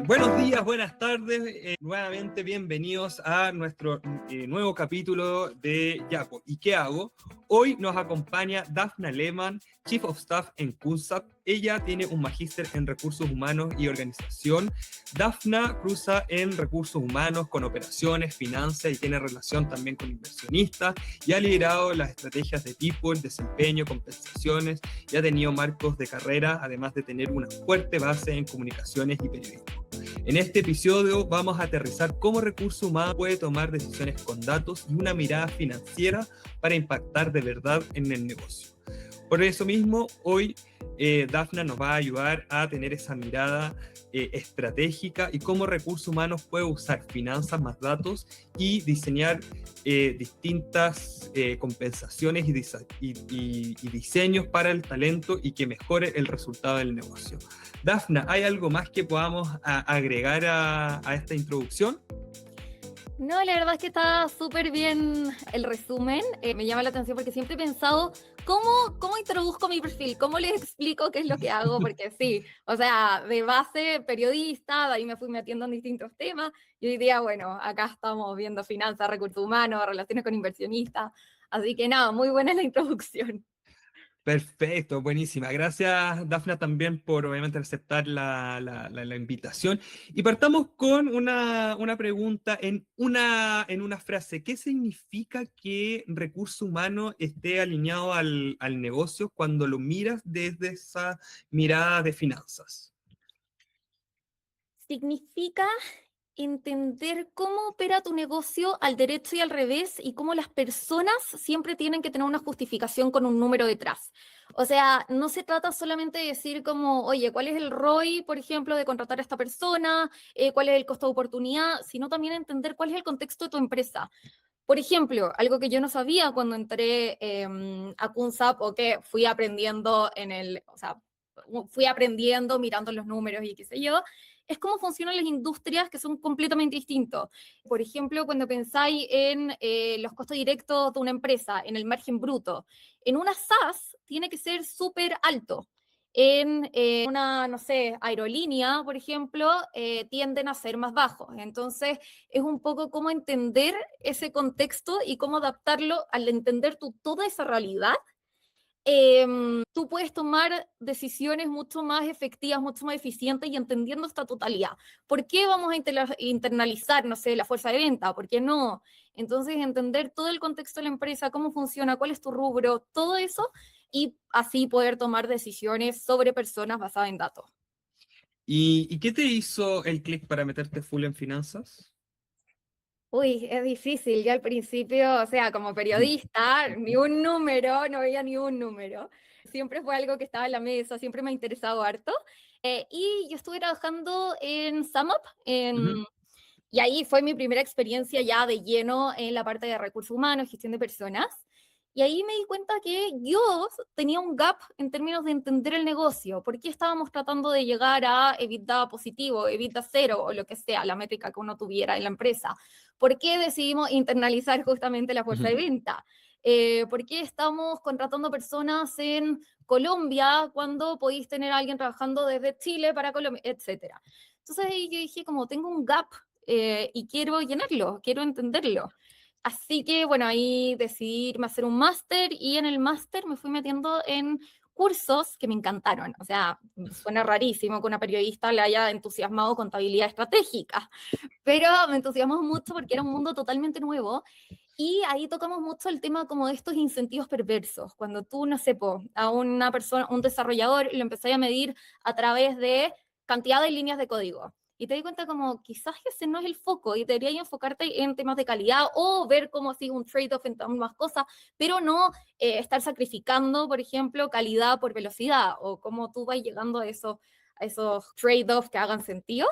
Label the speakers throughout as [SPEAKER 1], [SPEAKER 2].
[SPEAKER 1] Buenos días, buenas tardes, nuevamente bienvenidos a nuestro nuevo capítulo de Yapo. ¿Y qué hago? Hoy nos acompaña Dafna Lehmann, Chief of Staff en CUNSAP. Ella tiene un magíster en Recursos Humanos y Organización. Dafna cruza en Recursos Humanos con operaciones, finanzas y tiene relación también con inversionistas y ha liderado las estrategias de people, desempeño, compensaciones y ha tenido marcos de carrera, además de tener una fuerte base en comunicaciones y periodismo. En este episodio vamos a aterrizar cómo Recursos Humanos puede tomar decisiones con datos y una mirada financiera para impactar de verdad en el negocio. Por eso mismo, hoy Dafna nos va a ayudar a tener esa mirada estratégica y cómo Recursos Humanos puede usar finanzas más datos y diseñar distintas compensaciones y diseños para el talento y que mejore el resultado del negocio. Dafna, ¿hay algo más que podamos agregar a esta introducción?
[SPEAKER 2] No, la verdad es que está súper bien el resumen. Me llama la atención porque siempre he pensado cómo introduzco mi perfil, cómo les explico qué es lo que hago, porque sí, o sea, de base periodista, de ahí me fui metiendo en distintos temas y hoy día, bueno, acá estamos viendo finanzas, recursos humanos, relaciones con inversionistas, así que nada, muy buena la introducción.
[SPEAKER 1] Perfecto, buenísima. Gracias, Dafna, también por obviamente aceptar la invitación. Y partamos con una pregunta en una frase. ¿Qué significa que recurso humano esté alineado al negocio cuando lo miras desde esa mirada de finanzas?
[SPEAKER 2] Significa entender cómo opera tu negocio al derecho y al revés y cómo las personas siempre tienen que tener una justificación con un número detrás. O sea, no se trata solamente de decir como, oye, ¿cuál es el ROI, por ejemplo, de contratar a esta persona? ¿Cuál es el costo de oportunidad? Sino también entender cuál es el contexto de tu empresa. Por ejemplo, algo que yo no sabía cuando entré a CUNSAP o que fui aprendiendo o sea, fui aprendiendo mirando los números y qué sé yo, es cómo funcionan las industrias que son completamente distintos. Por ejemplo, cuando pensáis en los costos directos de una empresa, en el margen bruto, en una SaaS tiene que ser súper alto. En una, no sé, aerolínea, por ejemplo, tienden a ser más bajos. Entonces, es un poco cómo entender ese contexto y cómo adaptarlo al entender tú toda esa realidad. Tú puedes tomar decisiones mucho más efectivas, mucho más eficientes y entendiendo esta totalidad. ¿Por qué vamos a internalizar, no sé, la fuerza de venta? ¿Por qué no? Entonces, entender todo el contexto de la empresa, cómo funciona, cuál es tu rubro, todo eso, y así poder tomar decisiones sobre personas basadas en datos.
[SPEAKER 1] ¿Y qué te hizo el click para meterte full en finanzas?
[SPEAKER 2] Uy, es difícil. Yo al principio, o sea, como periodista, ni un número, no veía ni un número. Siempre fue algo que estaba en la mesa, siempre me ha interesado harto. Y yo estuve trabajando en SumUp,
[SPEAKER 1] Ujú.
[SPEAKER 2] y ahí fue mi primera experiencia ya de lleno en la parte de recursos humanos, gestión de personas. Y ahí me di cuenta que yo tenía un gap en términos de entender el negocio. ¿Por qué estábamos tratando de llegar a EBITDA positivo, EBITDA cero o lo que sea, la métrica que uno tuviera en la empresa? ¿Por qué decidimos internalizar justamente la fuerza de
[SPEAKER 1] Ujú.
[SPEAKER 2] venta? ¿Por qué estamos contratando personas en Colombia cuando podéis tener a alguien trabajando desde Chile para Colombia, etcétera? Entonces ahí yo dije, como tengo un gap y quiero llenarlo, quiero entenderlo. Así que, bueno, ahí decidí irme a hacer un máster y en el máster me fui metiendo en cursos que me encantaron. O sea, suena rarísimo que una periodista le haya entusiasmado contabilidad estratégica, pero me entusiasmó mucho porque era un mundo totalmente nuevo y ahí tocamos mucho el tema como de estos incentivos perversos. Cuando tú, no sé, a una persona, un desarrollador, lo empezás a medir a través de cantidad de líneas de código. Y te di cuenta como quizás ese no es el foco y deberías enfocarte en temas de calidad o ver cómo así un trade-off en ambas cosas, pero no estar sacrificando, por ejemplo, calidad por velocidad o cómo tú vas llegando a esos trade-offs que hagan sentido.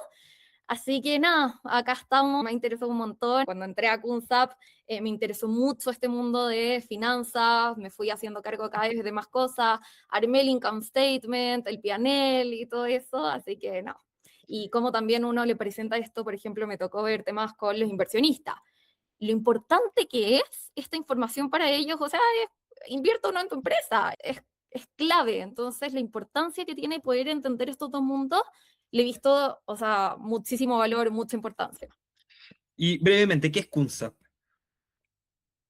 [SPEAKER 2] Así que nada, acá estamos, me interesó un montón. Cuando entré a CUNSAP me interesó mucho este mundo de finanzas, me fui haciendo cargo cada vez de más cosas, armé el income statement, el P&L y todo eso, así que no. Y como también uno le presenta esto, por ejemplo, me tocó ver temas con los inversionistas. Lo importante que es esta información para ellos, o sea, invierta uno en tu empresa, es clave. Entonces, la importancia que tiene poder entender estos dos mundos le he visto, o sea, muchísimo valor, mucha importancia.
[SPEAKER 1] Y brevemente, ¿qué es Kunsap?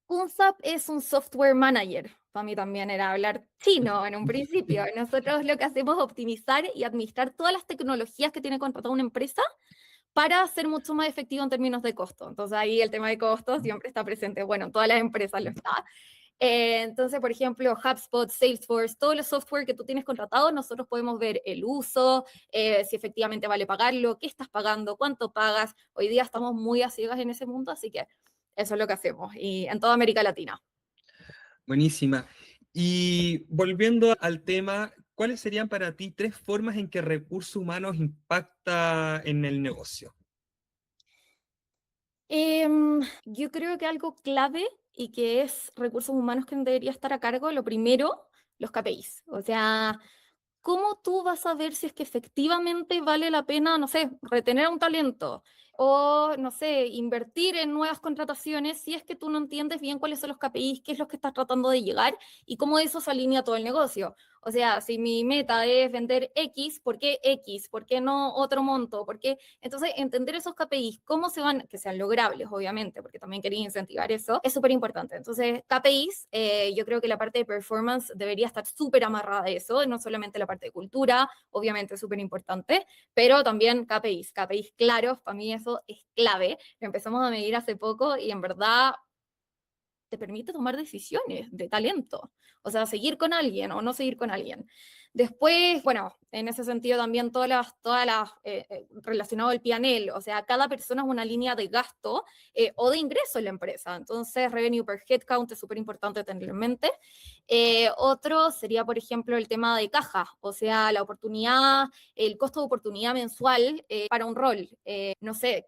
[SPEAKER 2] UNSAP es un software manager. Para mí también era hablar chino en un principio. Nosotros lo que hacemos es optimizar y administrar todas las tecnologías que tiene contratada una empresa para ser mucho más efectivo en términos de costo. Entonces ahí el tema de costos siempre está presente. Bueno, en todas las empresas lo está. Entonces, por ejemplo, HubSpot, Salesforce, todos los software que tú tienes contratados, nosotros podemos ver el uso, si efectivamente vale pagarlo, qué estás pagando, cuánto pagas. Hoy día estamos muy a ciegas en ese mundo, así que eso es lo que hacemos, y en toda América Latina.
[SPEAKER 1] Buenísima. Y volviendo al tema, ¿cuáles serían para ti 3 formas en que recursos humanos impacta en el negocio?
[SPEAKER 2] Yo creo que algo clave y que es recursos humanos que debería estar a cargo, lo primero, los KPIs. O sea, ¿cómo tú vas a ver si es que efectivamente vale la pena, no sé, retener a un talento o, no sé, invertir en nuevas contrataciones si es que tú no entiendes bien cuáles son los KPIs, qué es lo que estás tratando de llegar y cómo eso se alinea a todo el negocio? O sea, si mi meta es vender X, ¿por qué X? ¿Por qué no otro monto? ¿Por qué? Entonces, entender esos KPIs, cómo se van, que sean logrables, obviamente, porque también quería incentivar eso, es súper importante. Entonces, KPIs, yo creo que la parte de performance debería estar súper amarrada a eso, no solamente la parte de cultura, obviamente es súper importante, pero también KPIs, KPIs claros, para mí eso es clave. Lo empezamos a medir hace poco y en verdad te permite tomar decisiones de talento, o sea, seguir con alguien o no seguir con alguien. Después, bueno, en ese sentido también todas las relacionado al P&L, o sea, cada persona es una línea de gasto o de ingreso en la empresa, entonces revenue per headcount es súper importante tenerlo en mente. Otro sería, por ejemplo, el tema de caja, o sea, la oportunidad, el costo de oportunidad mensual para un rol, no sé,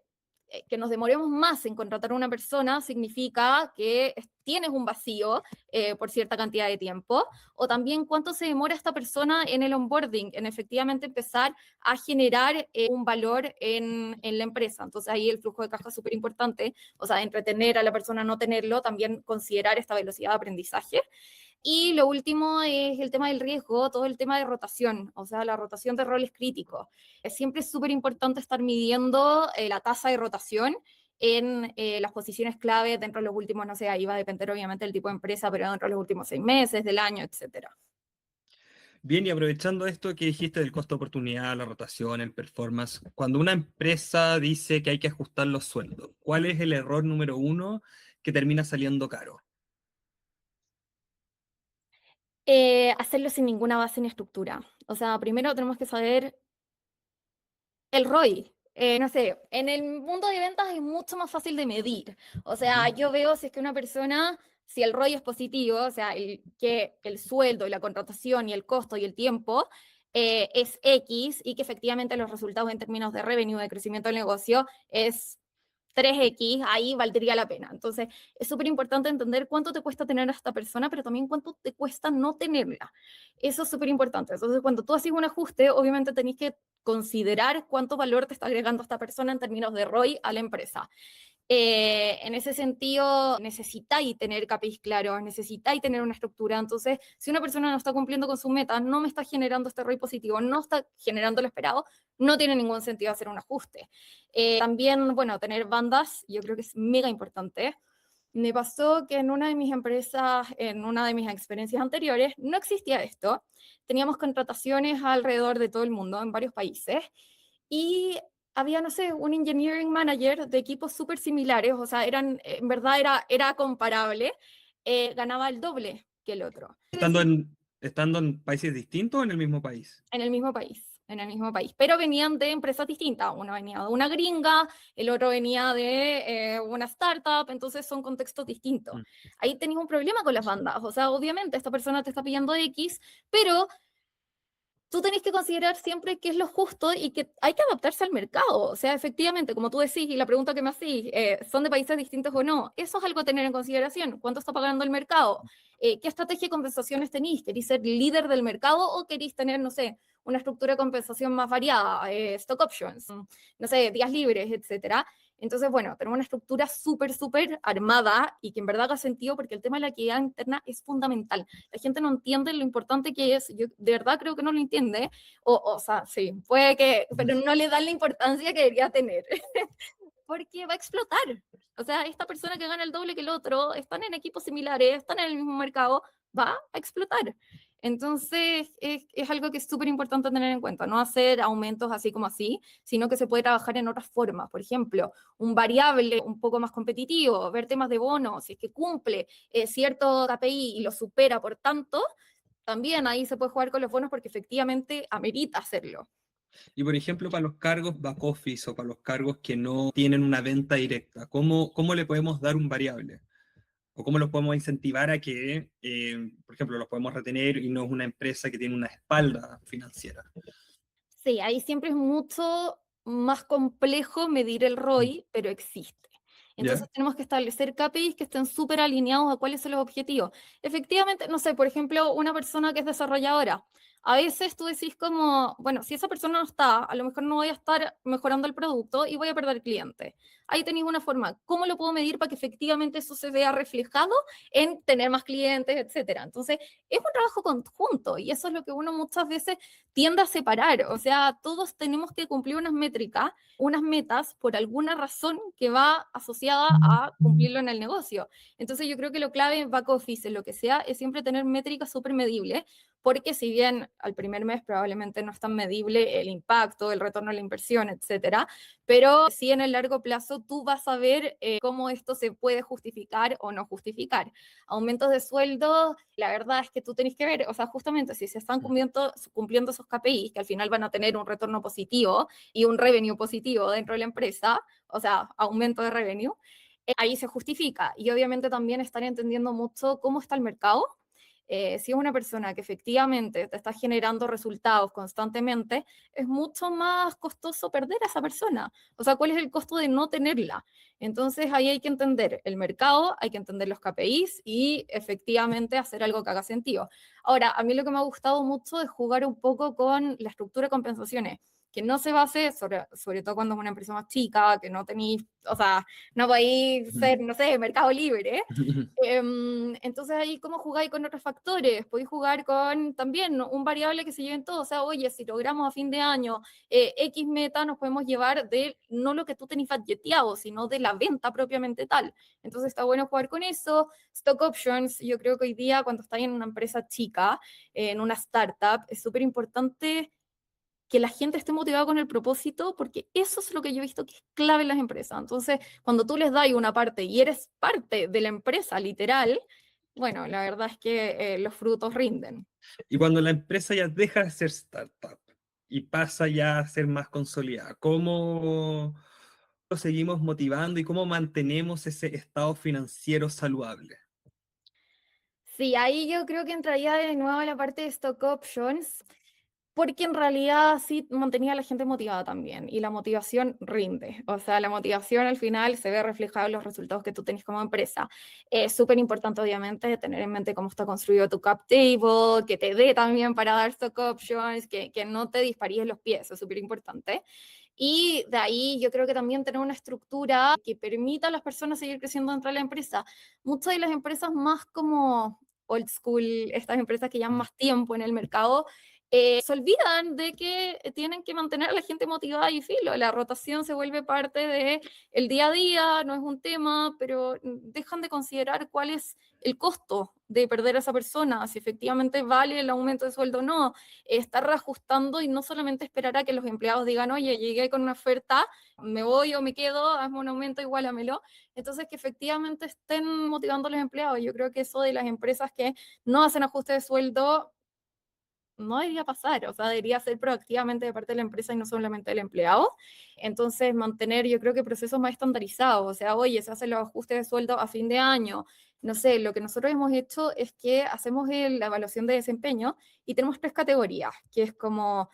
[SPEAKER 2] que nos demoremos más en contratar a una persona significa que tienes un vacío por cierta cantidad de tiempo, o también cuánto se demora esta persona en el onboarding, en efectivamente empezar a generar un valor en la empresa. Entonces ahí el flujo de caja es súper importante, o sea, entretener a la persona, no tenerlo, también considerar esta velocidad de aprendizaje. Y lo último es el tema del riesgo, todo el tema de rotación, o sea, la rotación de roles críticos. Siempre es súper importante estar midiendo la tasa de rotación en las posiciones clave dentro de los últimos, no sé, ahí va a depender obviamente del tipo de empresa, pero dentro de los últimos 6 meses, del año, etcétera.
[SPEAKER 1] Bien, y aprovechando esto que dijiste del costo de oportunidad, la rotación, el performance, cuando una empresa dice que hay que ajustar los sueldos, ¿cuál es el error número uno que termina saliendo caro?
[SPEAKER 2] Hacerlo sin ninguna base ni estructura. O sea, primero tenemos que saber el ROI. No sé, en el mundo de ventas es mucho más fácil de medir. O sea,
[SPEAKER 1] Ujú.
[SPEAKER 2] yo veo si es que una persona, si el ROI es positivo, o sea, que el sueldo y la contratación y el costo y el tiempo es X y que efectivamente los resultados en términos de revenue, de crecimiento del negocio, es 3X, ahí valdría la pena. Entonces, es súper importante entender cuánto te cuesta tener a esta persona, pero también cuánto te cuesta no tenerla. Eso es súper importante. Entonces, cuando tú haces un ajuste, obviamente tenés que considerar cuánto valor te está agregando esta persona en términos de ROI a la empresa. En ese sentido, necesitáis tener KPIs claros, necesitáis tener una estructura. Entonces, si una persona no está cumpliendo con su meta, no me está generando este ROI positivo, no está generando lo esperado, no tiene ningún sentido hacer un ajuste. También, bueno, tener bandas, yo creo que es mega importante. Me pasó que en una de mis empresas, en una de mis experiencias anteriores, no existía esto. Teníamos contrataciones alrededor de todo el mundo, en varios países, y había, no sé, un engineering manager de equipos súper similares, o sea, en verdad era comparable, ganaba el doble que el otro. Es
[SPEAKER 1] ¿Estando
[SPEAKER 2] decir,
[SPEAKER 1] en países distintos o en el mismo país?
[SPEAKER 2] en el mismo país, en el mismo país, pero venían de empresas distintas. Uno venía de una gringa, el otro venía de una startup, entonces son contextos distintos.
[SPEAKER 1] Mm.
[SPEAKER 2] Ahí tenías un problema con las bandas, o sea, obviamente esta persona te está pidiendo X, pero tú tenés que considerar siempre qué es lo justo y que hay que adaptarse al mercado. O sea, efectivamente, como tú decís, y la pregunta que me hacís, ¿son de países distintos o no? Eso es algo a tener en consideración. ¿Cuánto está pagando el mercado? ¿Qué estrategia de compensaciones tenéis? ¿Queréis ser líder del mercado o queréis tener, no sé, una estructura de compensación más variada, stock options, no sé, días libres, etcétera? Entonces, bueno, tenemos una estructura súper, súper armada y que en verdad haga sentido porque el tema de la equidad interna es fundamental. La gente no entiende lo importante que es, yo de verdad creo que no lo entiende, o sea, sí, puede que, pero no le dan la importancia que debería tener, porque va a explotar. O sea, esta persona que gana el doble que el otro, están en equipos similares, están en el mismo mercado, va a explotar. Entonces, es algo que es súper importante tener en cuenta, no hacer aumentos así como así, sino que se puede trabajar en otras formas. Por ejemplo, un variable un poco más competitivo, ver temas de bonos, si es que cumple cierto KPI y lo supera por tanto, también ahí se puede jugar con los bonos porque efectivamente amerita hacerlo.
[SPEAKER 1] Y por ejemplo, para los cargos back office o para los cargos que no tienen una venta directa, ¿cómo le podemos dar un variable? ¿O cómo los podemos incentivar a que, por ejemplo, los podemos retener y no es una empresa que tiene una espalda financiera?
[SPEAKER 2] Sí, ahí siempre es mucho más complejo medir el ROI, pero existe.
[SPEAKER 1] ¿Ya?
[SPEAKER 2] Entonces tenemos que establecer KPIs que estén súper alineados a cuáles son los objetivos. Efectivamente, no sé, por ejemplo, una persona que es desarrolladora, a veces tú decís como, bueno, si esa persona no está, a lo mejor no voy a estar mejorando el producto y voy a perder clientes. Ahí tenéis una forma, ¿cómo lo puedo medir para que efectivamente eso se vea reflejado en tener más clientes, etcétera? Entonces, es un trabajo conjunto y eso es lo que uno muchas veces tiende a separar, o sea, todos tenemos que cumplir unas métricas, unas metas por alguna razón que va asociada a cumplirlo en el negocio. Entonces yo creo que lo clave en back office, en lo que sea, es siempre tener métricas súper medibles, porque si bien al primer mes probablemente no es tan medible el impacto, el retorno a la inversión, etcétera, pero sí en el largo plazo tú vas a ver cómo esto se puede justificar o no justificar. Aumentos de sueldo, la verdad es que tú tenés que ver, o sea, justamente si se están cumpliendo esos KPIs, que al final van a tener un retorno positivo y un revenue positivo dentro de la empresa, o sea, aumento de revenue, ahí se justifica. Y obviamente también estar entendiendo mucho cómo está el mercado. Si es una persona que efectivamente te está generando resultados constantemente, es mucho más costoso perder a esa persona. O sea, ¿cuál es el costo de no tenerla? Entonces ahí hay que entender el mercado, hay que entender los KPIs y efectivamente hacer algo que haga sentido. Ahora, a mí lo que me ha gustado mucho es jugar un poco con la estructura de compensaciones, que no se base, sobre todo cuando es una empresa más chica, que no tenéis, o sea, no podéis ser, no sé, mercado libre. Entonces ahí, ¿cómo jugáis con otros factores? Podéis jugar con también un variable que se lleven todos. O sea, oye, si logramos a fin de año X meta, nos podemos llevar de no lo que tú tenés budgeteado, sino de la venta propiamente tal. Entonces está bueno jugar con eso. Stock options, yo creo que hoy día, cuando estáis en una empresa chica, en una startup, es súper importante que la gente esté motivada con el propósito, porque eso es lo que yo he visto que es clave en las empresas. Entonces, cuando tú les das una parte y eres parte de la empresa, literal, bueno, la verdad es que los frutos rinden.
[SPEAKER 1] Y cuando la empresa ya deja de ser startup y pasa ya a ser más consolidada, ¿cómo lo seguimos motivando y cómo mantenemos ese estado financiero saludable?
[SPEAKER 2] Sí, ahí yo creo que entraría de nuevo la parte de stock options. Porque en realidad sí mantenía a la gente motivada también, y la motivación rinde. O sea, la motivación al final se ve reflejada en los resultados que tú tenés como empresa. Es súper importante, obviamente, tener en mente cómo está construido tu cap table, que te dé también para dar stock options, que no te disparíes los pies, es súper importante. Y de ahí yo creo que también tener una estructura que permita a las personas seguir creciendo dentro de la empresa. Muchas de las empresas más como old school, estas empresas que llevan más tiempo en el mercado, se olvidan de que tienen que mantener a la gente motivada y filo. La rotación se vuelve parte del día a día, no es un tema, pero dejan de considerar cuál es el costo de perder a esa persona, si efectivamente vale el aumento de sueldo o no. Estar reajustando y no solamente esperar a que los empleados digan, oye, llegué con una oferta, me voy o me quedo, hazme un aumento, igualamelo. Entonces, que efectivamente estén motivando a los empleados. Yo creo que eso de las empresas que no hacen ajuste de sueldo no debería pasar, o sea, debería ser proactivamente de parte de la empresa y no solamente del empleado. Entonces, mantener, yo creo que procesos más estandarizados, o sea, oye, se hacen los ajustes de sueldo a fin de año. No sé, lo que nosotros hemos hecho es que hacemos la evaluación de desempeño y tenemos 3 categorías, que es como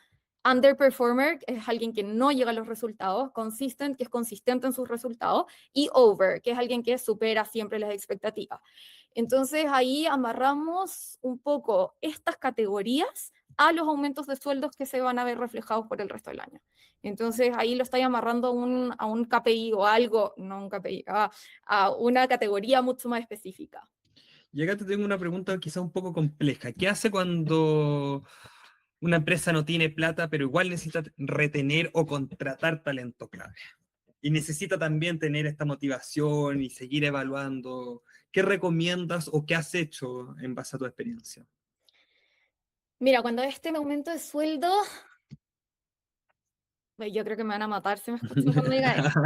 [SPEAKER 2] underperformer, que es alguien que no llega a los resultados, consistent, que es consistente en sus resultados, y over, que es alguien que supera siempre las expectativas. Entonces ahí amarramos un poco estas categorías a los aumentos de sueldos que se van a ver reflejados por el resto del año. Entonces ahí lo estáis amarrando a un KPI o algo, no un KPI, a una categoría mucho más específica.
[SPEAKER 1] Y acá te tengo una pregunta quizá un poco compleja. ¿Qué hace cuando una empresa no tiene plata, pero igual necesita retener o contratar talento clave? Y necesita también tener esta motivación y seguir evaluando. ¿Qué recomiendas o qué has hecho en base a tu experiencia?
[SPEAKER 2] Mira, cuando este aumento de sueldo, yo creo que me van a matar si me escuchan cuando diga esto.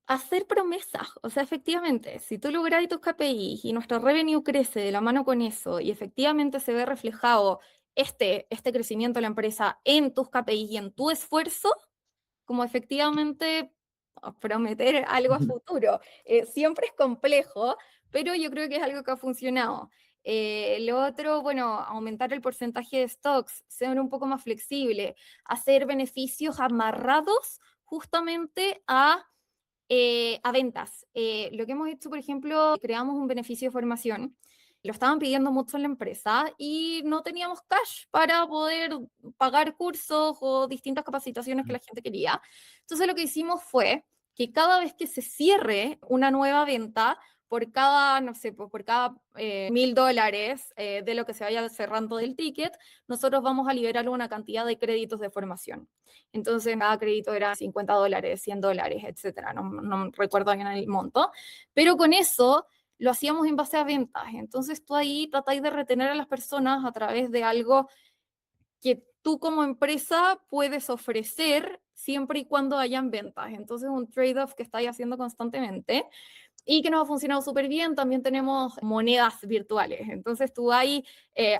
[SPEAKER 2] Hacer promesas, o sea, efectivamente, si tú logras tus KPIs y nuestro revenue crece de la mano con eso y efectivamente se ve reflejado este crecimiento de la empresa en tus KPIs y en tu esfuerzo, como efectivamente prometer algo a futuro. Siempre es complejo, pero yo creo que es algo que ha funcionado. Lo otro, bueno, aumentar el porcentaje de stocks, ser un poco más flexible, hacer beneficios amarrados justamente a ventas. Lo que hemos hecho, por ejemplo, creamos un beneficio de formación. Lo estaban pidiendo mucho en la empresa y no teníamos cash para poder pagar cursos o distintas capacitaciones que la gente quería. Entonces lo que hicimos fue que cada vez que se cierre una nueva venta, por cada, no sé, por cada $1.000 de lo que se vaya cerrando del ticket, nosotros vamos a liberar una cantidad de créditos de formación. Entonces, cada crédito era $50, $100, etcétera. No recuerdo bien el monto. Pero con eso lo hacíamos en base a ventas. Entonces, tú ahí tratáis de retener a las personas a través de algo que tú como empresa puedes ofrecer siempre y cuando hayan ventas. Entonces, un trade-off que estáis haciendo constantemente y que nos ha funcionado súper bien. También tenemos monedas virtuales. Entonces tú vas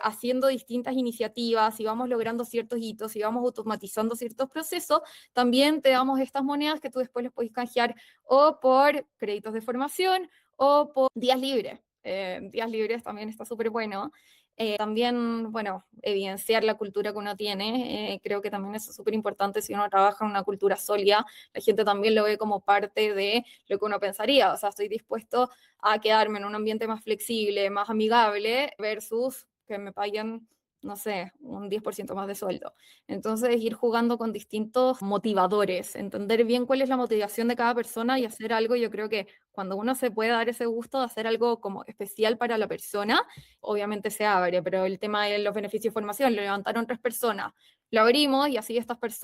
[SPEAKER 2] haciendo distintas iniciativas y vamos logrando ciertos hitos y vamos automatizando ciertos procesos. También te damos estas monedas que tú después les puedes canjear o por créditos de formación o por días libres. Días libres también está súper bueno. También, bueno, evidenciar la cultura que uno tiene. Creo que también eso es súper importante si uno trabaja en una cultura sólida. La gente también lo ve como parte de lo que uno pensaría. O sea, estoy dispuesto a quedarme en un ambiente más flexible, más amigable, versus que me paguen, no sé, un 10% más de sueldo. Entonces, ir jugando con distintos motivadores, entender bien cuál es la motivación de cada persona y hacer algo. Yo creo que cuando uno se puede dar ese gusto de hacer algo como especial para la persona, obviamente se abre, pero el tema de los beneficios de formación, lo levantaron 3 personas, lo abrimos y así estas tres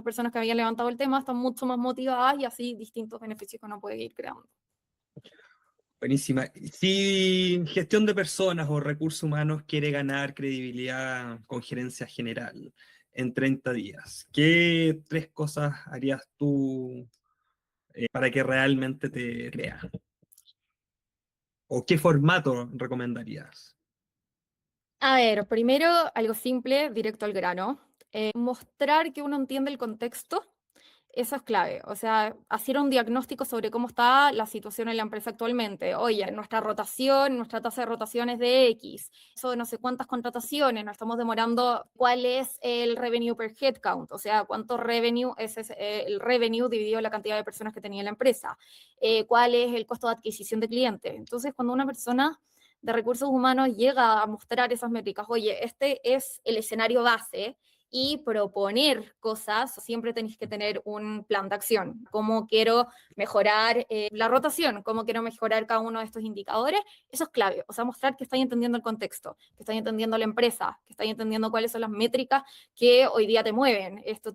[SPEAKER 2] personas que habían levantado el tema, están mucho más motivadas y así distintos beneficios que uno puede ir creando.
[SPEAKER 1] Buenísima. Si gestión de personas o recursos humanos quiere ganar credibilidad con gerencia general en 30 días, ¿qué 3 cosas harías tú para que realmente te crean? ¿O qué formato recomendarías?
[SPEAKER 2] A ver, primero algo simple, directo al grano. Mostrar que uno entiende el contexto. Eso es clave, o sea, hacer un diagnóstico sobre cómo está la situación en la empresa actualmente. Oye, nuestra tasa de rotación es de X, eso de no sé cuántas contrataciones, nos estamos demorando, ¿cuál es el revenue per headcount? O sea, ¿cuánto revenue es el revenue dividido la cantidad de personas que tenía la empresa? ¿Cuál es el costo de adquisición de clientes? Entonces, cuando una persona de recursos humanos llega a mostrar esas métricas, oye, este es el escenario base, y proponer cosas, siempre tenéis que tener un plan de acción. ¿Cómo quiero mejorar la rotación? ¿Cómo quiero mejorar cada uno de estos indicadores? Eso es clave, o sea, mostrar que estáis entendiendo el contexto, que estáis entendiendo la empresa, que estáis entendiendo cuáles son las métricas que hoy día te mueven. Esto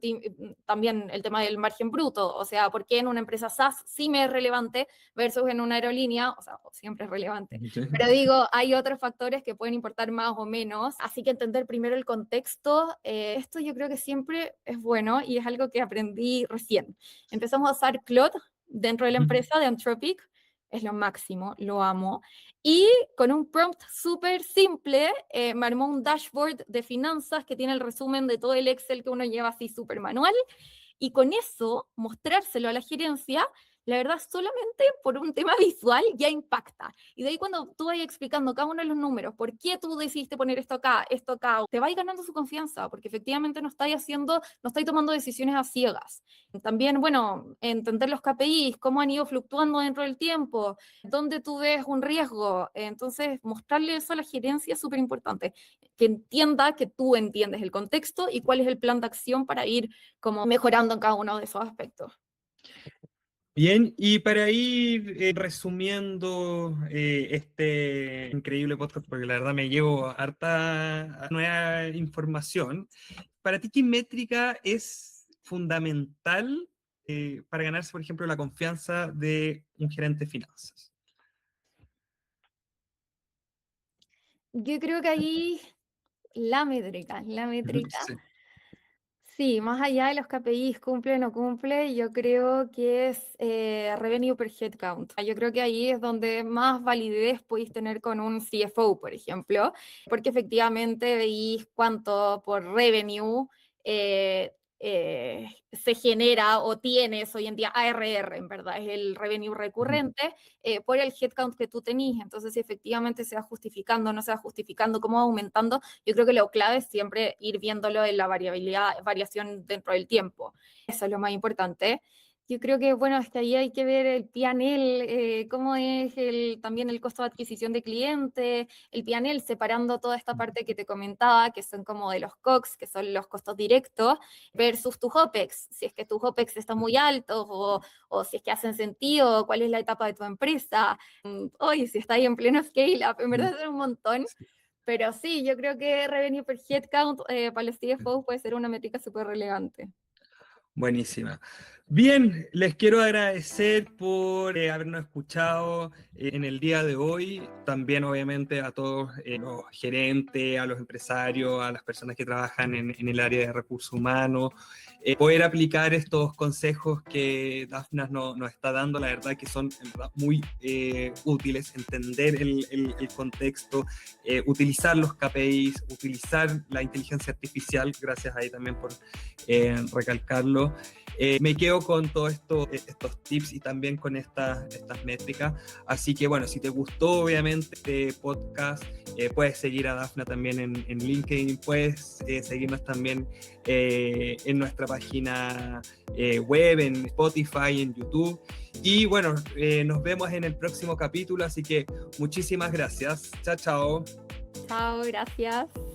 [SPEAKER 2] también el tema del margen bruto, o sea, ¿por qué en una empresa SaaS sí me es relevante versus en una aerolínea? O sea, siempre es relevante. Pero digo, hay otros factores que pueden importar más o menos, así que entender primero el contexto. Esto yo creo que siempre es bueno y es algo que aprendí recién. Empezamos a usar Claude dentro de la empresa de Anthropic, es lo máximo, lo amo. Y con un prompt súper simple, me armó un dashboard de finanzas que tiene el resumen de todo el Excel que uno lleva así súper manual. Y con eso, mostrárselo a la gerencia, la verdad, solamente por un tema visual ya impacta. Y de ahí cuando tú vas explicando cada uno de los números, por qué tú decidiste poner esto acá, te vas ganando su confianza, porque efectivamente no estáis tomando decisiones a ciegas. También, bueno, entender los KPIs, cómo han ido fluctuando dentro del tiempo, dónde tú ves un riesgo. Entonces, mostrarle eso a la gerencia es súper importante, que entienda que tú entiendes el contexto y cuál es el plan de acción para ir como mejorando en cada uno de esos aspectos.
[SPEAKER 1] Bien, y para ir resumiendo este increíble podcast, porque la verdad me llevo harta nueva información, ¿para ti qué métrica es fundamental para ganarse, por ejemplo, la confianza de un gerente de finanzas?
[SPEAKER 2] Yo creo que ahí la métrica,
[SPEAKER 1] Sí.
[SPEAKER 2] sí, más allá de los KPIs, cumple o no cumple, yo creo que es revenue per headcount. Yo creo que ahí es donde más validez podéis tener con un CFO, por ejemplo, porque efectivamente veis cuánto por revenue se genera o tienes hoy en día ARR, en verdad, es el revenue recurrente por el headcount que tú tenís. Entonces, si efectivamente se va justificando, no se va justificando, cómo va aumentando, yo creo que lo clave es siempre ir viéndolo en la variación dentro del tiempo. Eso es lo más importante. Yo creo que, bueno, hasta ahí hay que ver el P&L, cómo es también el costo de adquisición de cliente, el P&L separando toda esta parte que te comentaba, que son como de los COGS, que son los costos directos, versus tus OPEX, si es que tus OPEX están muy altos o si es que hacen sentido, cuál es la etapa de tu empresa, hoy si está ahí en pleno scale-up, en verdad es un montón. Pero sí, yo creo que revenue per headcount para los CFO puede ser una métrica súper relevante.
[SPEAKER 1] Buenísima. Bien, les quiero agradecer por habernos escuchado en el día de hoy. También, obviamente, a todos los gerentes, a los empresarios, a las personas que trabajan en el área de recursos humanos. Poder aplicar estos consejos que Dafna nos está dando, la verdad que son en verdad, muy útiles. Entender el contexto, utilizar los KPIs, utilizar la inteligencia artificial. Gracias ahí también por recalcarlo. Me quedo con todos estos tips y también con estas métricas. Así que bueno, si te gustó obviamente este podcast, puedes seguir a Dafna también en LinkedIn, puedes seguirnos también en nuestra página web, en Spotify, en YouTube. Y bueno, nos vemos en el próximo capítulo, así que muchísimas gracias. Chao, chao.
[SPEAKER 2] Chao, gracias.